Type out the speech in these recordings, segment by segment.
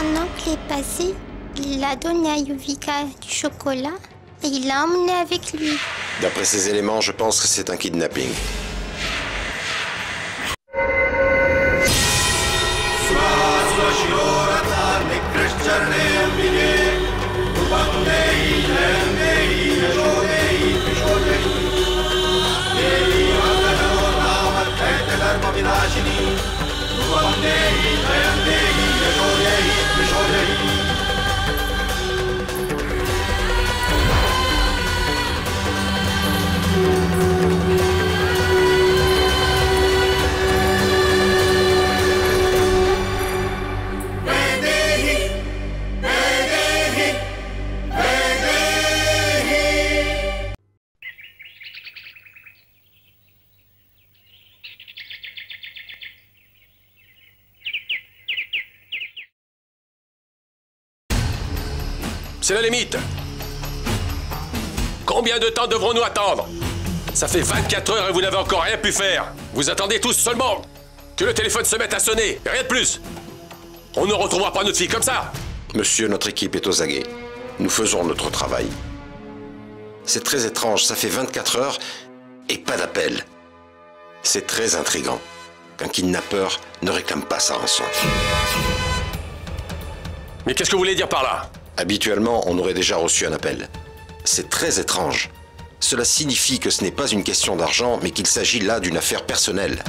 Mon oncle est passé, il a donné à Yuvika du chocolat et il l'a emmené avec lui. D'après ces éléments, je pense que c'est un kidnapping. C'est la limite. Combien de temps devrons-nous attendre? Ça fait 24 heures et vous n'avez encore rien pu faire. Vous attendez tous seulement que le téléphone se mette à sonner, et rien de plus. On ne retrouvera pas notre fille comme ça. Monsieur, notre équipe est aux aguets. Nous faisons notre travail. C'est très étrange, ça fait 24 heures et pas d'appel. C'est très intriguant qu'un kidnappeur ne réclame pas sa rançon. Mais qu'est-ce que vous voulez dire par là? Habituellement, on aurait déjà reçu un appel. C'est très étrange. Cela signifie que ce n'est pas une question d'argent, mais qu'il s'agit là d'une affaire personnelle.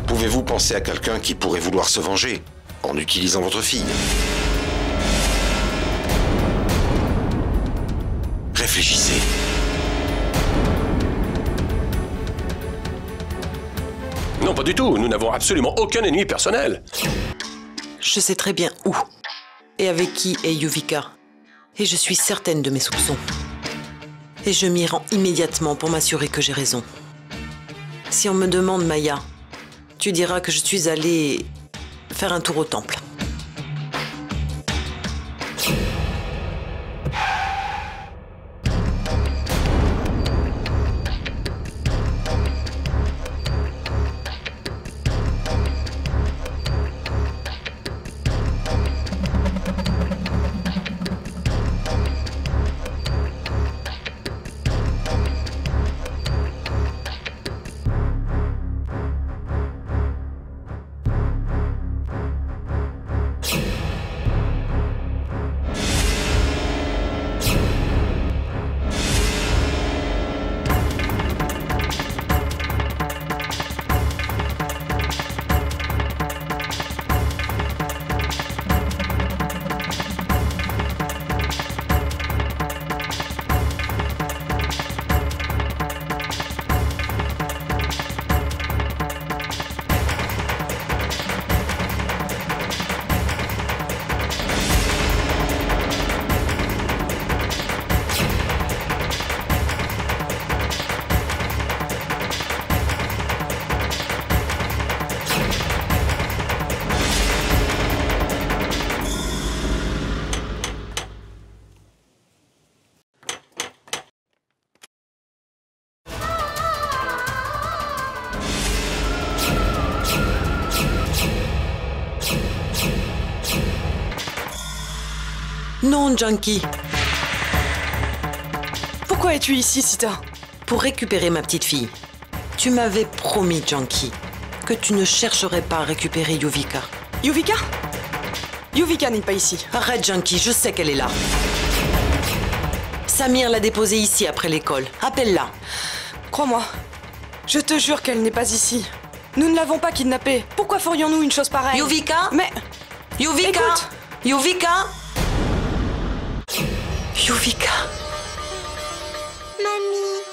Pouvez-vous penser à quelqu'un qui pourrait vouloir se venger en utilisant votre fille? Réfléchissez. Non, pas du tout. Nous n'avons absolument aucun ennemi personnel. Je sais très bien où et avec qui est Yuvika. Et je suis certaine de mes soupçons. Et je m'y rends immédiatement pour m'assurer que j'ai raison. Si on me demande, Maya, tu diras que je suis allée faire un tour au temple. Non, Junkie. Pourquoi es-tu ici, Sita? Pour récupérer ma petite fille. Tu m'avais promis, Junkie, que tu ne chercherais pas à récupérer Yuvika. Yuvika? Yuvika n'est pas ici. Arrête, Junkie, je sais qu'elle est là. Samir l'a déposée ici après l'école. Appelle-la. Crois-moi, je te jure qu'elle n'est pas ici. Nous ne l'avons pas kidnappée. Pourquoi ferions-nous une chose pareille? Yuvika? Mais... Yuvika? Écoute. Yuvika? Yuvika? Mamie.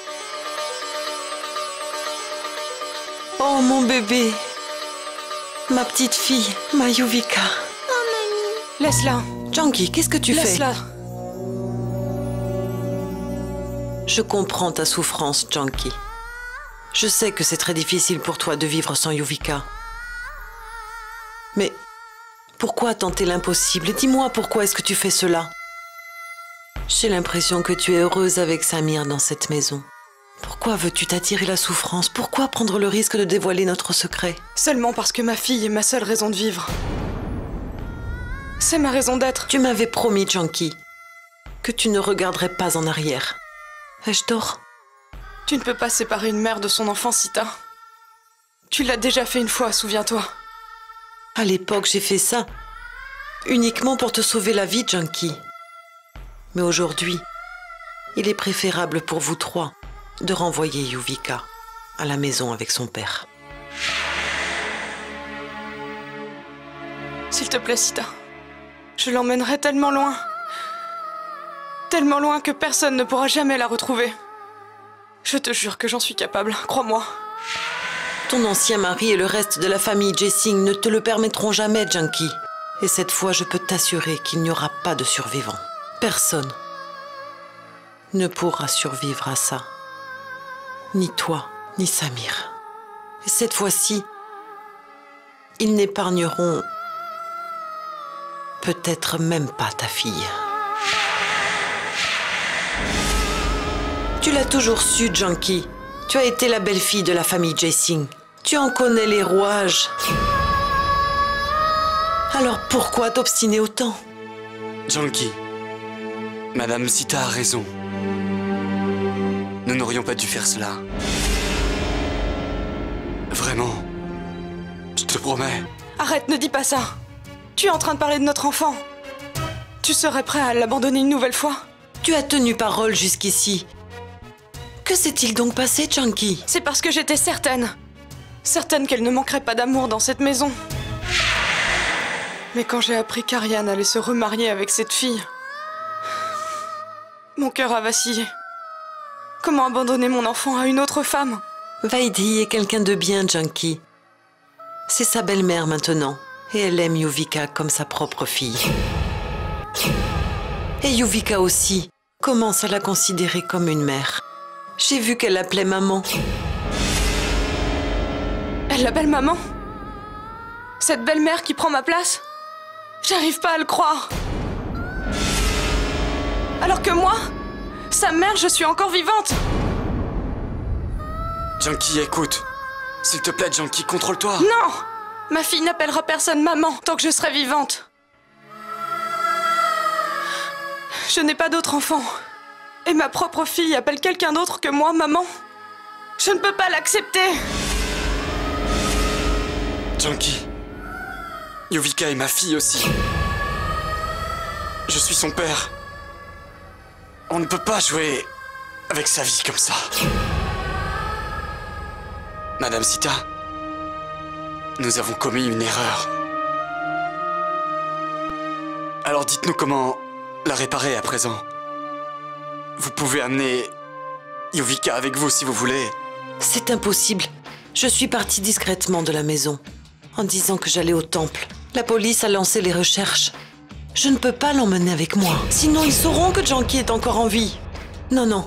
Oh, mon bébé. Ma petite fille, ma Yuvika. Oh, mamie. Laisse-la. Junkie, qu'est-ce que tu fais? Laisse-la. Je comprends ta souffrance, Junkie. Je sais que c'est très difficile pour toi de vivre sans Yuvika. Mais pourquoi tenter l'impossible? Dis-moi, pourquoi est-ce que tu fais cela? J'ai l'impression que tu es heureuse avec Samir dans cette maison. Pourquoi veux-tu t'attirer la souffrance? Pourquoi prendre le risque de dévoiler notre secret? Seulement parce que ma fille est ma seule raison de vivre. C'est ma raison d'être. Tu m'avais promis, Junkie, que tu ne regarderais pas en arrière. Ai-je tort? Tu ne peux pas séparer une mère de son enfant, Sita. Tu l'as déjà fait une fois, souviens-toi. À l'époque, j'ai fait ça uniquement pour te sauver la vie, Junkie. Mais aujourd'hui, il est préférable pour vous trois de renvoyer Yuvika à la maison avec son père. S'il te plaît, Sita. Je l'emmènerai tellement loin. Tellement loin que personne ne pourra jamais la retrouver. Je te jure que j'en suis capable, crois-moi. Ton ancien mari et le reste de la famille Jessing ne te le permettront jamais, Junkie. Et cette fois, je peux t'assurer qu'il n'y aura pas de survivants. Personne ne pourra survivre à ça. Ni toi, ni Samir. Et cette fois-ci, ils n'épargneront peut-être même pas ta fille. Tu l'as toujours su, Junkie. Tu as été la belle-fille de la famille Jessing. Tu en connais les rouages. Alors pourquoi t'obstiner autant? Junkie, Madame Sita a raison. Nous n'aurions pas dû faire cela. Vraiment. Je te promets. Arrête, ne dis pas ça. Tu es en train de parler de notre enfant. Tu serais prêt à l'abandonner une nouvelle fois? Tu as tenu parole jusqu'ici. Que s'est-il donc passé, Junkie? C'est parce que j'étais certaine. Certaine qu'elle ne manquerait pas d'amour dans cette maison. Mais quand j'ai appris qu'Ariane allait se remarier avec cette fille, mon cœur a vacillé. Comment abandonner mon enfant à une autre femme? Vaidhi est quelqu'un de bien, Junkie. C'est sa belle-mère maintenant. Et elle aime Yuvika comme sa propre fille. Et Yuvika aussi commence à la considérer comme une mère. J'ai vu qu'elle l'appelait maman. Elle l'appelle maman? Cette belle-mère qui prend ma place? J'arrive pas à le croire. Alors que moi, sa mère, je suis encore vivante. Junkie, écoute. S'il te plaît, Junkie, contrôle-toi. Non! Ma fille n'appellera personne maman tant que je serai vivante. Je n'ai pas d'autre enfant. Et ma propre fille appelle quelqu'un d'autre que moi maman. Je ne peux pas l'accepter. Junkie, Yuvika est ma fille aussi. Je suis son père. On ne peut pas jouer avec sa vie comme ça. Madame Sita, nous avons commis une erreur. Alors dites-nous comment la réparer à présent. Vous pouvez amener Yuvika avec vous si vous voulez. C'est impossible. Je suis partie discrètement de la maison, en disant que j'allais au temple. La police a lancé les recherches. Je ne peux pas l'emmener avec moi. Sinon, ils sauront que Junkie est encore en vie. Non, non.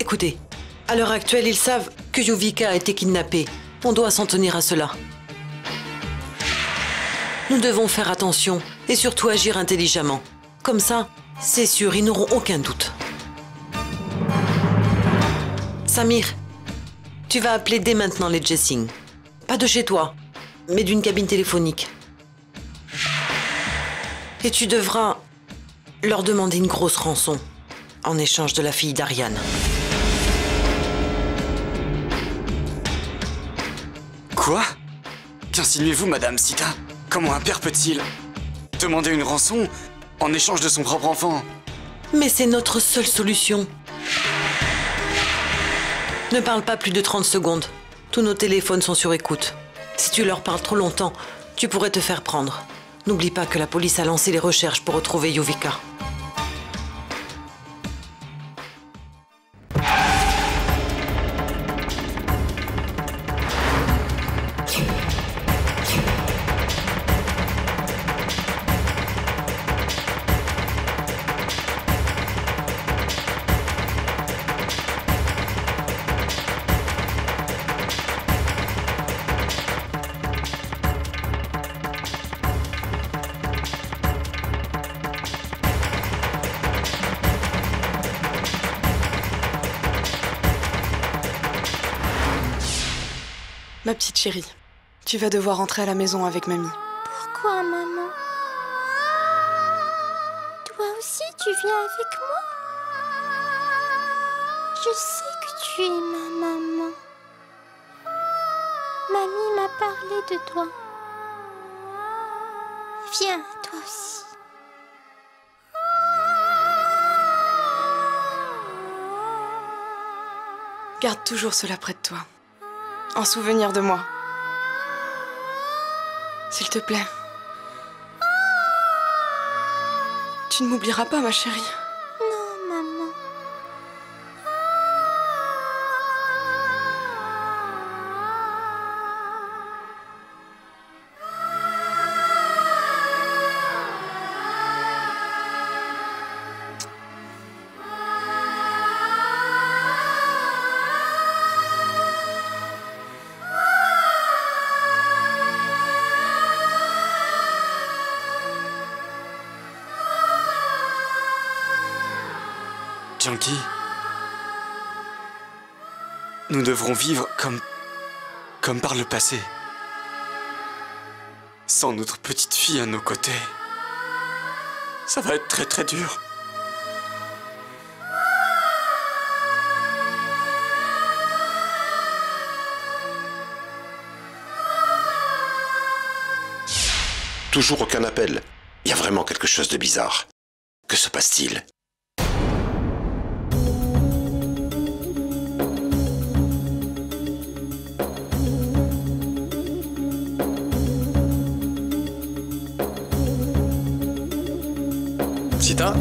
Écoutez, à l'heure actuelle, ils savent que Yuvika a été kidnappée. On doit s'en tenir à cela. Nous devons faire attention et surtout agir intelligemment. Comme ça, c'est sûr, ils n'auront aucun doute. Samir, tu vas appeler dès maintenant les Jessing. Pas de chez toi, mais d'une cabine téléphonique. Et tu devras leur demander une grosse rançon en échange de la fille d'Ariane. Quoi? Qu'insinuez-vous, Madame Sita? Comment un père peut-il demander une rançon en échange de son propre enfant? Mais c'est notre seule solution. Ne parle pas plus de 30 secondes. Tous nos téléphones sont sur écoute. Si tu leur parles trop longtemps, tu pourrais te faire prendre. N'oublie pas que la police a lancé les recherches pour retrouver Yuvika. Ma petite chérie, tu vas devoir rentrer à la maison avec mamie. Pourquoi, maman? tu viens avec moi? Je sais que tu es ma maman. Mamie m'a parlé de toi. Viens, toi aussi. Garde toujours cela près de toi, en souvenir de moi. S'il te plaît. Tu ne m'oublieras pas, ma chérie. Non, maman. Junkie, nous devrons vivre comme par le passé. Sans notre petite fille à nos côtés. Ça va être très très dur. Toujours aucun appel. Il y a vraiment quelque chose de bizarre. Que se passe-t-il? Sita?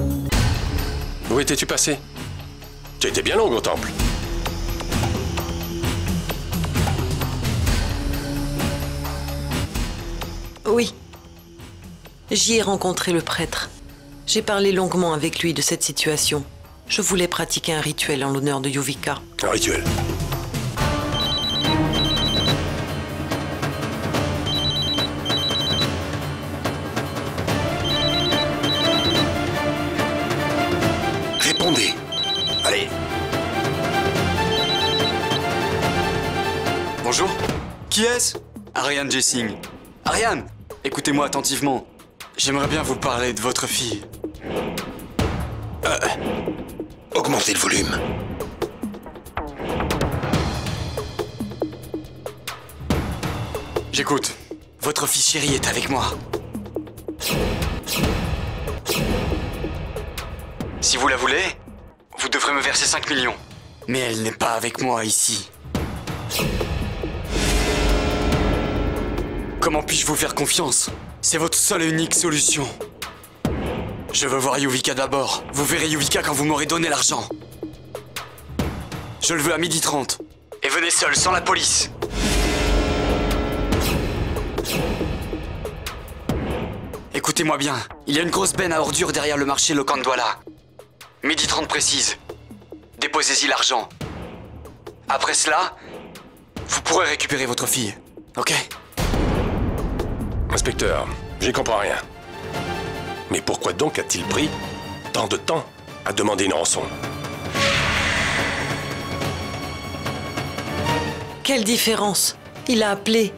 Où étais-tu passé? Tu étais bien longue au temple. Oui. J'y ai rencontré le prêtre. J'ai parlé longuement avec lui de cette situation. Je voulais pratiquer un rituel en l'honneur de Yuvika. Un rituel. Répondez. Allez. Bonjour. Qui est-ce? Ariane Jessing. Ariane, écoutez-moi attentivement. J'aimerais bien vous parler de votre fille. Augmentez le volume. J'écoute. Votre fille chérie est avec moi. Si vous la voulez, vous devrez me verser 5 millions. Mais elle n'est pas avec moi ici. Comment puis-je vous faire confiance? C'est votre seule et unique solution. Je veux voir Yuvika d'abord. Vous verrez Yuvika quand vous m'aurez donné l'argent. Je le veux à 12h30. Et venez seul, sans la police. Écoutez-moi bien. Il y a une grosse benne à ordures derrière le marché Lokandwala. 12h30 précise. Déposez-y l'argent. Après cela, vous pourrez récupérer votre fille. Ok? Inspecteur, j'y comprends rien. Mais pourquoi donc a-t-il pris tant de temps à demander une rançon? Quelle différence? Il a appelé.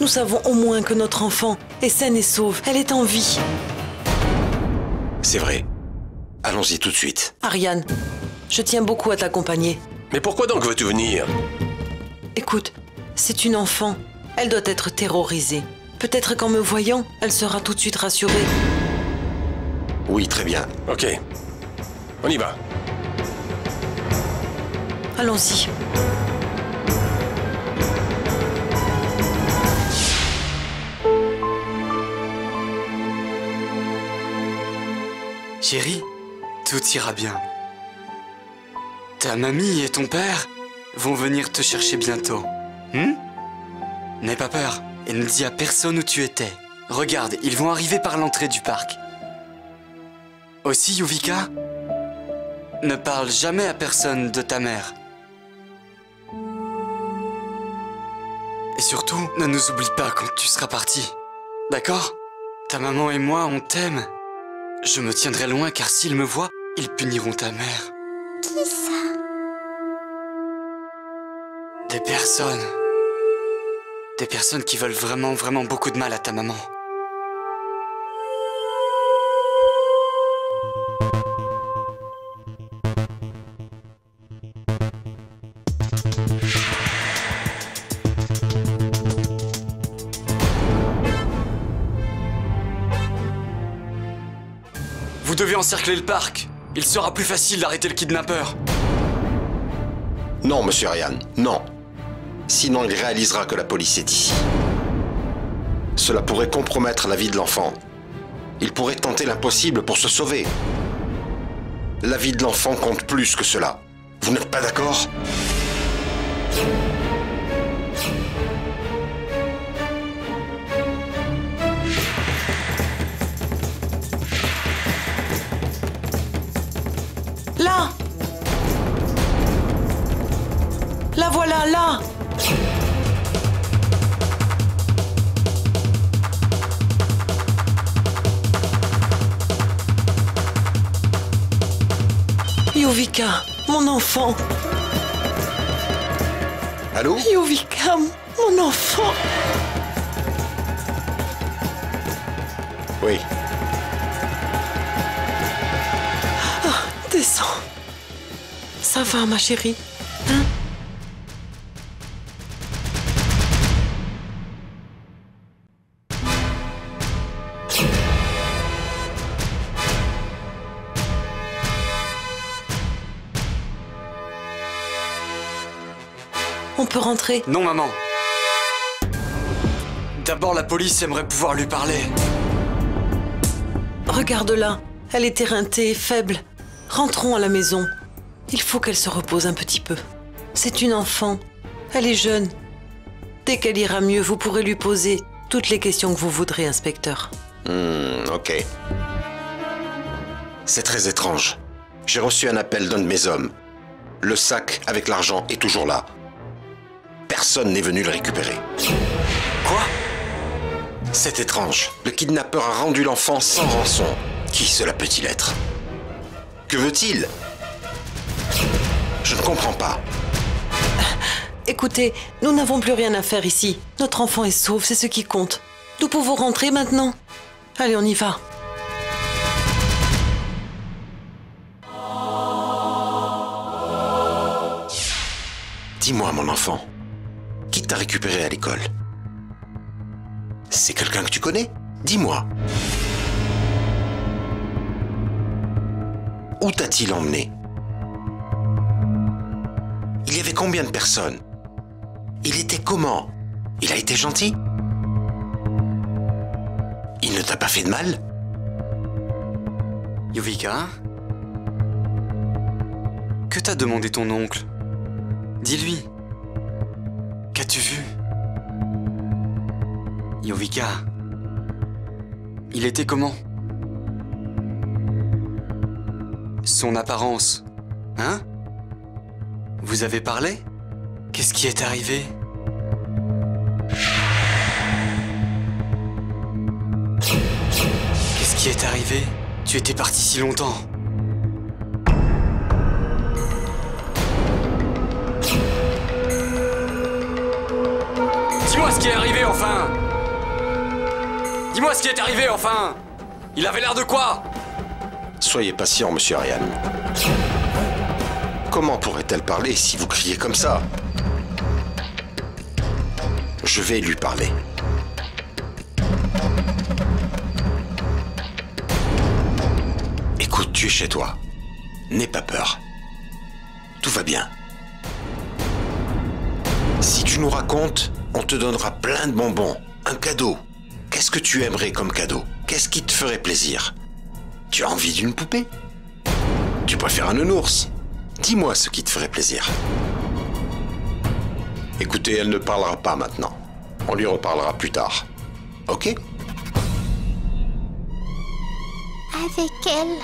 Nous savons au moins que notre enfant est saine et sauve. Elle est en vie. C'est vrai. Allons-y tout de suite. Ariane, je tiens beaucoup à t'accompagner. Mais pourquoi donc veux-tu venir? Écoute, c'est une enfant. Elle doit être terrorisée. Peut-être qu'en me voyant, elle sera tout de suite rassurée. Oui, très bien. Ok. On y va. Allons-y. Chérie, tout ira bien. Ta mamie et ton père vont venir te chercher bientôt. N'aie pas peur et ne dis à personne où tu étais. Regarde, ils vont arriver par l'entrée du parc. Aussi, Yuvika, ne parle jamais à personne de ta mère. Et surtout, ne nous oublie pas quand tu seras parti. D'accord? Ta maman et moi, on t'aime. Je me tiendrai loin car s'ils me voient, ils puniront ta mère. Qui ça? Des personnes. Des personnes qui veulent vraiment, vraiment beaucoup de mal à ta maman. Vous devez encercler le parc. Il sera plus facile d'arrêter le kidnappeur. Non, monsieur Ryan, non. Sinon, il réalisera que la police est ici. Cela pourrait compromettre la vie de l'enfant. Il pourrait tenter l'impossible pour se sauver. La vie de l'enfant compte plus que cela. Vous n'êtes pas d'accord ? Là! La voilà, là! Yuvika, mon enfant! Allô ? Yuvika, mon enfant! Oui. Descends. Ça va, ma chérie? Hein? On peut rentrer? Non, maman. D'abord, la police aimerait pouvoir lui parler. Regarde-la. Elle est éreintée, faible. Rentrons à la maison. Il faut qu'elle se repose un petit peu. C'est une enfant. Elle est jeune. Dès qu'elle ira mieux, vous pourrez lui poser toutes les questions que vous voudrez, inspecteur. Ok. C'est très étrange. J'ai reçu un appel d'un de mes hommes. Le sac avec l'argent est toujours là. Personne n'est venu le récupérer. Quoi? C'est étrange. Le kidnappeur a rendu l'enfant sans rançon. Qui cela peut-il être? Que veut-il? Je ne comprends pas. Écoutez, nous n'avons plus rien à faire ici. Notre enfant est sauve, c'est ce qui compte. Nous pouvons rentrer maintenant. Allez, on y va. Dis-moi, mon enfant, qui t'a récupéré à l'école? C'est quelqu'un que tu connais? Dis-moi. Où t'a-t-il emmené? Il y avait combien de personnes? Il était comment? Il a été gentil? Il ne t'a pas fait de mal? Yuvika? Que t'a demandé ton oncle? Dis-lui. Qu'as-tu vu? Yuvika. Il était comment? Son apparence, hein? Vous avez parlé? Qu'est-ce qui est arrivé? Qu'est-ce qui est arrivé? Tu étais parti si longtemps. Dis-moi ce qui est arrivé enfin! Dis-moi ce qui est arrivé enfin! Il avait l'air de quoi? Soyez patient, monsieur Ryan. Comment pourrait-elle parler si vous criez comme ça? Je vais lui parler. Écoute, tu es chez toi. N'aie pas peur. Tout va bien. Si tu nous racontes, on te donnera plein de bonbons. Un cadeau. Qu'est-ce que tu aimerais comme cadeau? Qu'est-ce qui te ferait plaisir? Tu as envie d'une poupée? Tu préfères un nounours? Dis-moi ce qui te ferait plaisir. Écoutez, elle ne parlera pas maintenant. On lui reparlera plus tard. Ok? Avec elle.